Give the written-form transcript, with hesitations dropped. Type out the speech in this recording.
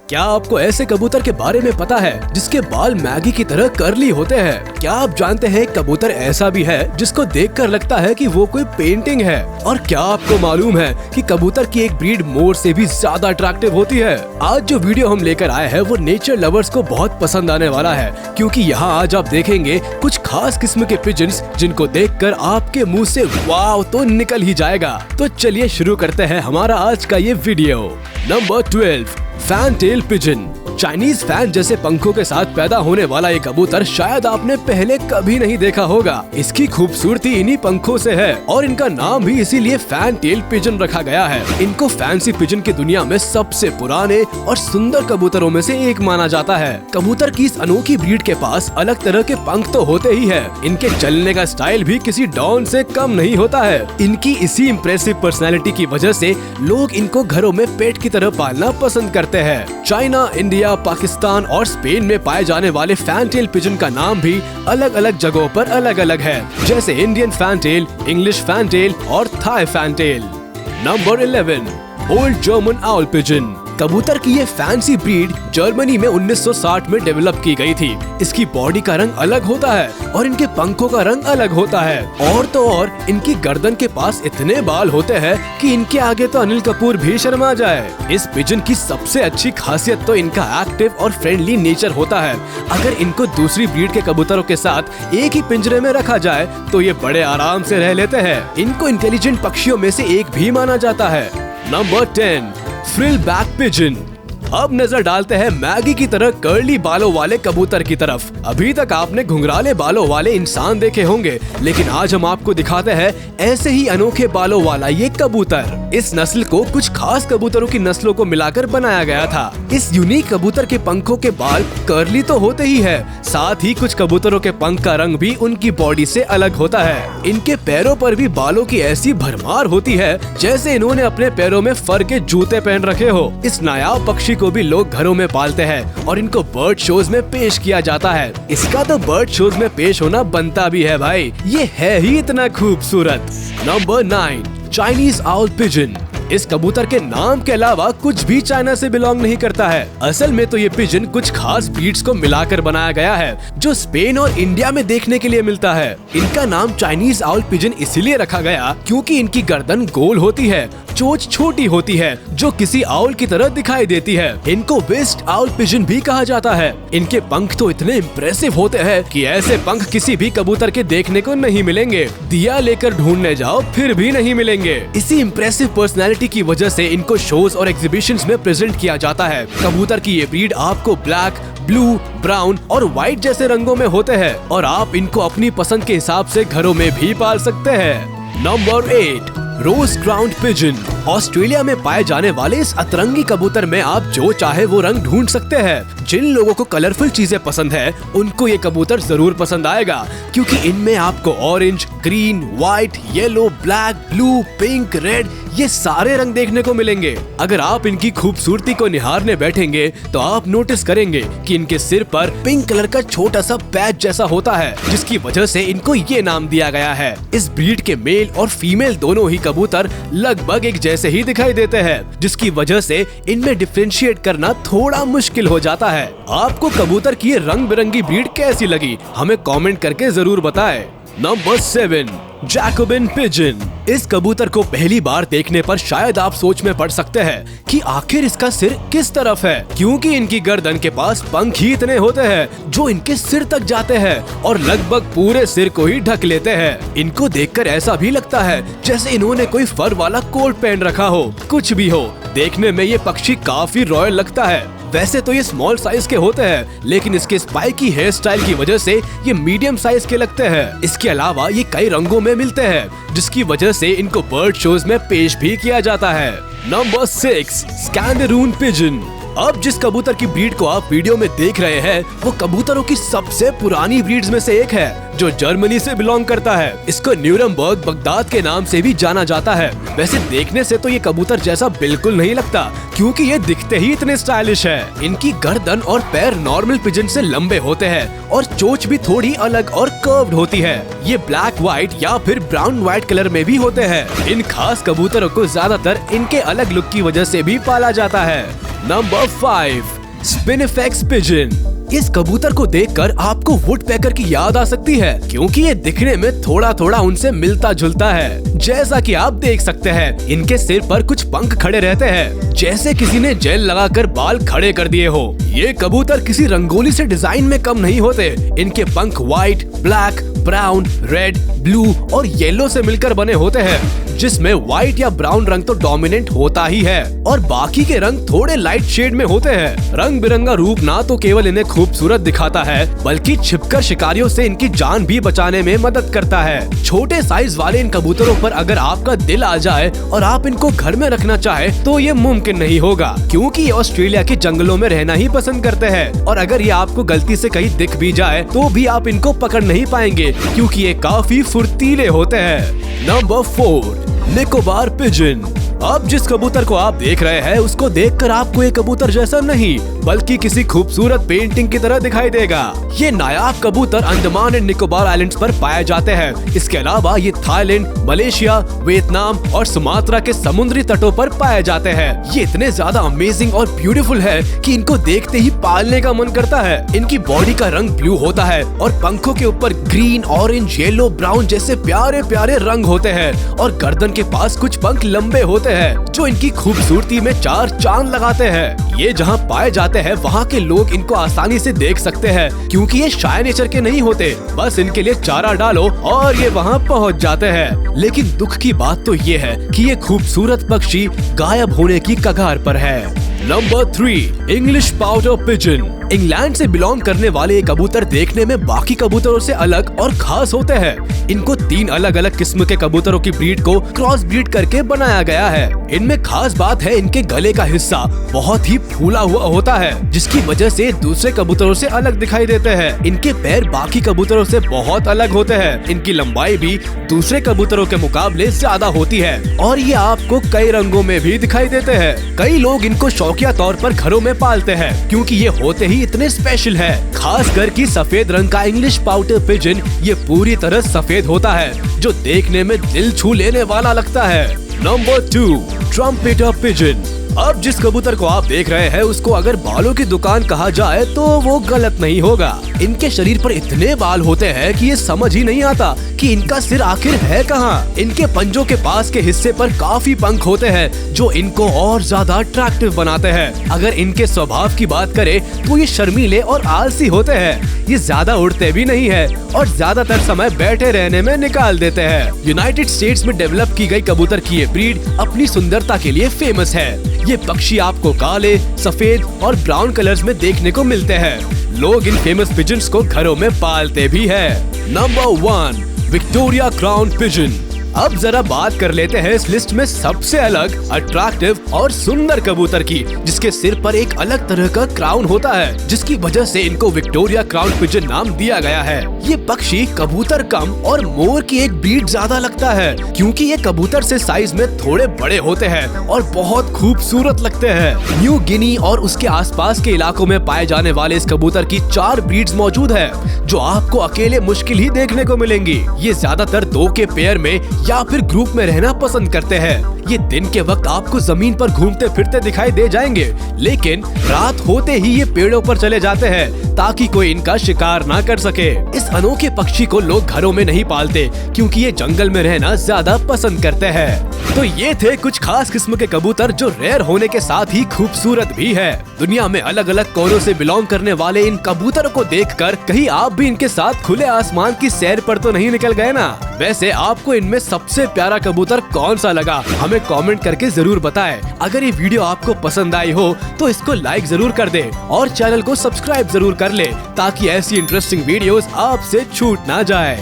क्या आपको ऐसे कबूतर के बारे में पता है जिसके बाल मैगी की तरह कर्ली होते हैं? क्या आप जानते हैं कबूतर ऐसा भी है जिसको देखकर लगता है कि वो कोई पेंटिंग है? और क्या आपको मालूम है कि कबूतर की एक ब्रीड मोर से भी ज्यादा अट्रैक्टिव होती है? आज जो वीडियो हम लेकर आए हैं वो नेचर लवर्स को बहुत पसंद आने वाला है, क्योंकि यहाँ आज आप देखेंगे कुछ खास किस्म के पिजन्स जिनको देखकर आपके मुंह से वाव तो निकल ही जाएगा। तो चलिए शुरू करते हैं हमारा आज का ये video. Number 12, fantail pigeon. Chinese fan जैसे पंखों के साथ पैदा होने वाला ये कबूतर शायद आपने पहले कभी नहीं देखा होगा। इसकी खूबसूरती इन्हीं पंखों से है और इनका नाम भी इसीलिए फैनटेल पिजन रखा गया है। इनको फैंसी पिजन की दुनिया में सबसे पुराने और सुंदर कबूतरों में से एक माना जाता है। कबूतर की इस अनोखी ब्रीड के पास अलग तरह के पंख तो होते ही है, इनके चलने का स्टाइल भी किसी डॉन से कम नहीं होता है। इनकी इसी इम्प्रेसिव पर्सनैलिटी की वजह से लोग इनको घरों में पेट की तरह पालना पसंद करते हैं। चाइना, इंडिया, पाकिस्तान और स्पेन में पाए जाने वाले फैनटेल पिजन का नाम भी अलग अलग जगहों पर अलग अलग है, जैसे इंडियन फैनटेल, इंग्लिश फैनटेल और Thai fantail. Number 11, old German owl pigeon. कबूतर की ये फैंसी ब्रीड जर्मनी में 1960 में डेवलप की गई थी। इसकी बॉडी का रंग अलग होता है और इनके पंखों का रंग अलग होता है। और तो और इनकी गर्दन के पास इतने बाल होते हैं कि इनके आगे तो अनिल कपूर भी शर्मा जाए। इस पिजन की सबसे अच्छी खासियत तो इनका एक्टिव और फ्रेंडली नेचर होता है। अगर इनको दूसरी ब्रीड के कबूतरों के साथ एक ही पिंजरे में रखा जाए तो ये बड़े आराम से रह लेते हैं। इनको इंटेलिजेंट पक्षियों में से एक भी माना जाता है। Number 10, frill back pigeon. अब नजर डालते हैं मैगी की तरह कर्ली बालों वाले कबूतर की तरफ। अभी तक आपने घुंघराले बालों वाले इंसान देखे होंगे, लेकिन आज हम आपको दिखाते हैं ऐसे ही अनोखे बालों वाला ये कबूतर। इस नस्ल को कुछ खास कबूतरों की नस्लों को मिलाकर बनाया गया था। इस यूनिक कबूतर के पंखों के बाल कर्ली तो होते ही है, साथ ही कुछ कबूतरों के पंख का रंग भी उनकी बॉडी से अलग होता है। इनके पैरों पर भी बालों की ऐसी भरमार होती है जैसे इन्होंने अपने पैरों में फर के जूते पहन रखे हो। इस नायाब पक्षी को भी लोग घरों में पालते हैं और इनको बर्ड शोज में पेश किया जाता है। इसका तो बर्ड शोज में पेश होना बनता भी है भाई, ये है ही इतना खूबसूरत। Number 9, Chinese owl pigeon. इस कबूतर के नाम के अलावा कुछ भी चाइना से बिलोंग नहीं करता है। असल में तो ये पिजन कुछ खास ब्रीड्स को मिलाकर बनाया गया है जो स्पेन और इंडिया में देखने के लिए मिलता है। इनका नाम चाइनीज आउल पिजन इसीलिए रखा गया क्योंकि इनकी गर्दन गोल होती है, चोंच छोटी होती है जो किसी आउल की तरह दिखाई देती है। इनको वेस्ट आउल पिजन भी कहा जाता है। इनके पंख तो इतने इम्प्रेसिव होते हैं कि ऐसे पंख किसी भी कबूतर के देखने को नहीं मिलेंगे। दिया लेकर ढूंढने जाओ फिर भी नहीं मिलेंगे। इसी इम्प्रेसिव पर्सनैलिटी की वजह से इनको शोज और एग्जीबिशंस में प्रेजेंट किया जाता है। कबूतर की ये ब्रीड आपको ब्लैक, ब्लू, ब्राउन और व्हाइट जैसे रंगों में होते हैं और आप इनको अपनी पसंद के हिसाब से घरों में भी पाल सकते हैं। नंबर 8, रोज क्राउन पिजन। ऑस्ट्रेलिया में पाए जाने वाले इस अतरंगी कबूतर में आप जो चाहे वो रंग ढूंढ सकते हैं। जिन लोगों को कलरफुल चीजें पसंद है उनको ये कबूतर जरूर पसंद आएगा, क्योंकि इनमें आपको orange, green, white, yellow, black, blue, pink, red ये सारे रंग देखने को मिलेंगे। अगर आप इनकी खूबसूरती को निहारने बैठेंगे तो आप नोटिस करेंगे कि इनके सिर पर पिंक कलर का छोटा सा पैच जैसा होता है, जिसकी वजह से इनको ये नाम दिया गया है। इस ब्रीड के मेल और फीमेल दोनों ही कबूतर लगभग एक जैसे ही दिखाई देते हैं, जिसकी वजह से इनमें डिफरेंशिएट करना थोड़ा मुश्किल हो जाता है। आपको कबूतर की ये रंग बिरंगी ब्रीड कैसी लगी हमें कमेंट करके जरूर बताएं। Number 7, Jacobian pigeon. इस कबूतर को पहली बार देखने पर शायद आप सोच में पड़ सकते हैं कि आखिर इसका सिर किस तरफ है, क्योंकि इनकी गर्दन के पास पंख ही इतने होते हैं जो इनके सिर तक जाते हैं और लगभग पूरे सिर को ही ढक लेते हैं। इनको देखकर ऐसा भी लगता है जैसे इन्होंने कोई फर वाला कोट पहन रखा हो। कुछ भी हो, देखने में ये पक्षी काफी रॉयल लगता है। वैसे तो ये स्मॉल साइज के होते हैं, लेकिन इसके स्पाइकी हेयर स्टाइल की वजह से ये मीडियम साइज के लगते हैं। इसके अलावा ये कई रंगों में मिलते हैं, जिसकी वजह से इनको बर्ड शोज में पेश भी किया जाता है। Number 6, Scanderoon pigeon. अब जिस कबूतर की ब्रीड को आप वीडियो में देख रहे हैं वो कबूतरों की सबसे पुरानी ब्रीड्स में से एक है जो जर्मनी से बिलोंग करता है। इसको न्यूरमबर्ग बगदाद के नाम से भी जाना जाता है। वैसे देखने से तो ये कबूतर जैसा बिल्कुल नहीं लगता, क्योंकि ये दिखते ही इतने स्टाइलिश है। इनकी गर्दन और पैर नॉर्मल पिजन से लंबे होते हैं और चोंच भी थोड़ी अलग और कर्व्ड होती है। ये ब्लैक व्हाइट या फिर ब्राउन व्हाइट कलर में भी होते हैं। इन खास कबूतरों को ज्यादातर इनके अलग लुक की वजह से भी पाला जाता है। Number 5, spinifex pigeon. इस कबूतर को देखकर आपको वुडपेकर की याद आ सकती है, क्योंकि ये दिखने में थोड़ा थोड़ा उनसे मिलता जुलता है। जैसा कि आप देख सकते हैं, इनके सिर पर कुछ पंख खड़े रहते हैं, जैसे किसी ने जेल लगाकर बाल खड़े कर दिए हो। ये कबूतर किसी रंगोली से डिजाइन में कम नहीं होते। इनके पंख white, black, brown, red, blue और येलो से मिलकर बने होते हैं, जिसमें व्हाइट या ब्राउन रंग तो डोमिनेंट होता ही है और बाकी के रंग थोड़े लाइट शेड में होते हैं। रंग बिरंगा रूप ना तो केवल इन्हें खूबसूरत दिखाता है, बल्कि छिपकर शिकारियों से इनकी जान भी बचाने में मदद करता है। छोटे साइज वाले इन कबूतरों पर अगर आपका दिल आ जाए और आप इनको घर में रखना चाहे तो ये मुमकिन नहीं होगा, क्योंकि ये ऑस्ट्रेलिया के जंगलों में रहना ही पसंद करते हैं। और अगर ये आपको गलती से कहीं दिख भी जाए तो भी आप इनको पकड़ नहीं पाएंगे, क्योंकि ये काफी फुर्तीले होते हैं। Number 4, Nicobar pigeon. अब जिस कबूतर को आप देख रहे हैं, उसको देखकर आपको ये कबूतर जैसा नहीं बल्कि किसी खूबसूरत पेंटिंग की तरह दिखाई देगा। ये नायाब कबूतर अंडमान एंड निकोबार आइलैंड्स पर पाए जाते हैं। इसके अलावा ये थाईलैंड, मलेशिया, वियतनाम और सुमात्रा के समुद्री तटों पर पाए जाते हैं। ये इतने ज्यादा अमेजिंग और ब्यूटीफुल है कि इनको देखते ही पालने का मन करता है। इनकी बॉडी का रंग ब्लू होता है और पंखों के ऊपर ग्रीन, ऑरेंज, येलो, ब्राउन जैसे प्यारे प्यारे रंग होते हैं और गर्दन के पास कुछ पंख लंबे होते हैं जो इनकी खूबसूरती में 4 चांद लगाते हैं। ये जहाँ पाए जाते हैं वहाँ के लोग इनको आसानी से देख सकते हैं, क्योंकि ये शाय नेचर के नहीं होते। बस इनके लिए चारा डालो और ये वहाँ पहुँच जाते हैं। लेकिन दुख की बात तो ये है कि ये खूबसूरत पक्षी गायब होने की कगार पर है। Number 3, English powder pigeon. England से बिलोंग करने वाले ये कबूतर देखने में बाकी कबूतरों से अलग और खास होते हैं। इनको 3 अलग अलग किस्म के कबूतरों की ब्रीड को क्रॉस ब्रीड करके बनाया गया है। इनमें खास बात है, इनके गले का हिस्सा बहुत ही फूला हुआ होता है, जिसकी वजह से दूसरे कबूतरों से अलग दिखाई देते हैं। इनके पैर बाकी कबूतरों से बहुत अलग होते हैं। इनकी लंबाई भी दूसरे कबूतरों के मुकाबले ज्यादा होती है और ये आपको कई रंगों में भी दिखाई देते हैं। कई लोग इनको शौकिया तौर पर घरों में पालते हैं, क्योंकि ये होते ही इतने स्पेशल है। खासकर कि सफेद रंग का इंग्लिश पाउडर पिजन ये पूरी तरह सफेद होता है, जो देखने में दिल छू लेने वाला लगता है। Number 2, trumpeter pigeon. अब जिस कबूतर को आप देख रहे हैं, उसको अगर बालों की दुकान कहा जाए तो वो गलत नहीं होगा। इनके शरीर पर इतने बाल होते हैं कि ये समझ ही नहीं आता कि इनका सिर आखिर है कहाँ। इनके पंजों के पास के हिस्से पर काफी पंख होते हैं, जो इनको और ज्यादा अट्रैक्टिव बनाते हैं। अगर इनके स्वभाव की बात करें तो ये शर्मीले और आलसी होते हैं। ये ज्यादा उड़ते भी नहीं है और ज्यादातर समय बैठे रहने में निकाल देते हैं। यूनाइटेड स्टेट्स में डेवलप की गई कबूतर की ये ब्रीड अपनी सुंदरता के लिए फेमस है। ये पक्षी आपको काले, सफेद और ब्राउन कलर्स में देखने को मिलते हैं। लोग इन फेमस पिजन्स को घरों में पालते भी हैं। Number 1, Victoria crown pigeon. अब जरा बात कर लेते हैं इस लिस्ट में सबसे अलग, अट्रैक्टिव और सुंदर कबूतर की, जिसके सिर पर एक अलग तरह का क्राउन होता है, जिसकी वजह से इनको विक्टोरिया क्राउन पिजन नाम दिया गया है। ये पक्षी कबूतर कम और मोर की एक ब्रीड ज्यादा लगता है, क्योंकि ये कबूतर से साइज में थोड़े बड़े होते हैं और बहुत खूबसूरत लगते हैं। न्यू गिनी और उसके आसपास के इलाकों में पाए जाने वाले इस कबूतर की 4 ब्रीड्स मौजूद है, जो आपको अकेले मुश्किल ही देखने को मिलेंगी। ये ज्यादातर 2 के पेयर में या फिर ग्रुप में रहना पसंद करते हैं। ये दिन के वक्त आपको जमीन पर घूमते फिरते दिखाई दे जाएंगे, लेकिन रात होते ही ये पेड़ों पर चले जाते हैं ताकि कोई इनका शिकार ना कर सके। इस अनोखे पक्षी को लोग घरों में नहीं पालते, क्योंकि ये जंगल में रहना ज्यादा पसंद करते हैं। तो ये थे कुछ खास किस्म के कबूतर जो रेयर होने के साथ ही खूबसूरत भी है। दुनिया में अलग अलग कोनों से बिलोंग करने वाले इन कबूतरों को देखकर कहीं आप भी इनके साथ खुले आसमान की सैर पर तो नहीं निकल गए ना? वैसे आपको इनमें सबसे प्यारा कबूतर कौन सा लगा, हमें कमेंट करके जरूर बताएं। अगर ये वीडियो आपको पसंद आई हो तो इसको लाइक जरूर कर दें और चैनल को सब्सक्राइब जरूर कर ले, ताकि ऐसी इंटरेस्टिंग वीडियोस आपसे छूट ना जाए।